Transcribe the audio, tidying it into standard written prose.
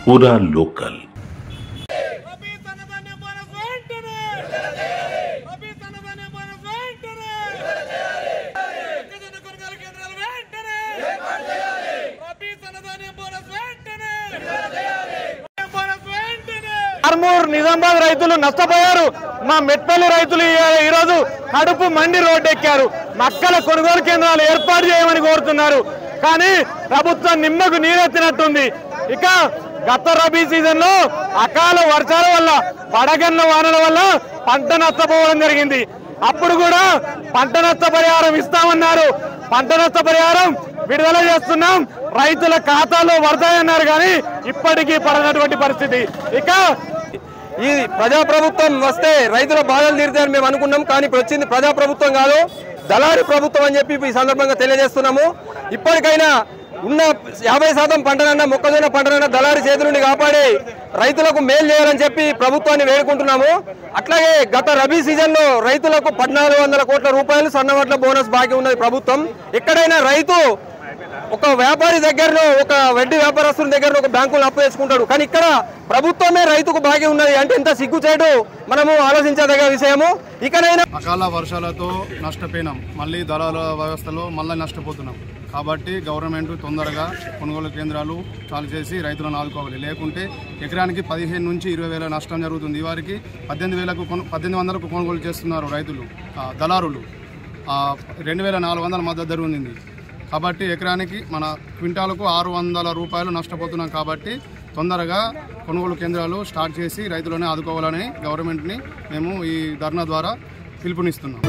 पूरा लोकल। ఆర్మూర్ నిజామాబాద్ రైతులు నష్టపోయారు. మా మెట్పల్లి రైతులు ఈ రోజు కడుపు మండి రోడ్డెక్కారు. మక్కల కొనుగోలు కేంద్రాలు ఏర్పాటు చేయమని కోరుతున్నారు. కానీ ప్రభుత్వం నిమ్మకు నీరెత్తినట్టుంది. ఇక గత రబీ సీజన్ లో అకాల వర్షాల వల్ల వడగన్న వానల వల్ల పంట నష్టపోవడం జరిగింది. అప్పుడు కూడా పంట నష్ట పరిహారం ఇస్తామన్నారు. పంట నష్ట పరిహారం విడుదల చేస్తున్నాం, రైతుల ఖాతాలో పడతాయన్నారు. కానీ ఇప్పటికీ పడనటువంటి పరిస్థితి. ఇక ఈ ప్రజాప్రభుత్వం వస్తే రైతుల బాధలు తీరుతాయని మేము అనుకున్నాం. కానీ ఇప్పుడు వచ్చింది ప్రజాప్రభుత్వం కాదు, దళారీ ప్రభుత్వం అని చెప్పి ఈ సందర్భంగా తెలియజేస్తున్నాము. ఇప్పటికైనా ఉన్న 50% పంటనన్నా మొక్కజొన్న పంటనన్నా దళారీ చేతి నుండి కాపాడి రైతులకు మేలు చేయాలని చెప్పి ప్రభుత్వాన్ని వేడుకుంటున్నాము. అట్లాగే గత రబీ సీజన్లో రైతులకు 1400 కోట్ల రూపాయలు సన్నవడ్ల బోనస్ బాకీ ఉన్నది ప్రభుత్వం. ఎక్కడైనా రైతు ఒక వ్యాపారి దగ్గరలో, ఒక వడ్డీ వ్యాపారస్తుల దగ్గరలో ఒక బ్యాంకులు అప్పు తెచ్చుకుంటాడు. కానీ ఇక్కడ ప్రభుత్వమే రైతుకు బాకీ ఉన్నది అంటే ఎంత సిగ్గుచేటు మనము ఆలోచించదగ్గ విషయము. ఇకనైనా అకాల వర్షాలతో నష్టపోయినాం, మళ్ళీ దళాల వ్యవస్థలో మళ్ళీ నష్టపోతున్నాం. కాబట్టి గవర్నమెంట్ తొందరగా కొనుగోలు కేంద్రాలు చాలు చేసి రైతులను ఆదుకోవాలి. లేకుంటే ఎకరానికి 15 నుంచి 20 వేల నష్టం జరుగుతుంది. ఈ వారికి 18,100కు కొనుగోలు చేస్తున్నారు రైతులు, దళారులు. 2,400 మద్దతు ధర ఉంది. కాబట్టి ఎకరానికి మన క్వింటాలకు 600 రూపాయలు నష్టపోతున్నాం. కాబట్టి తొందరగా కొనుగోలు కేంద్రాలు స్టార్ట్ చేసి రైతులను ఆదుకోవాలని గవర్నమెంట్ని మేము ఈ ధర్నా ద్వారా పిలుపునిస్తున్నాం.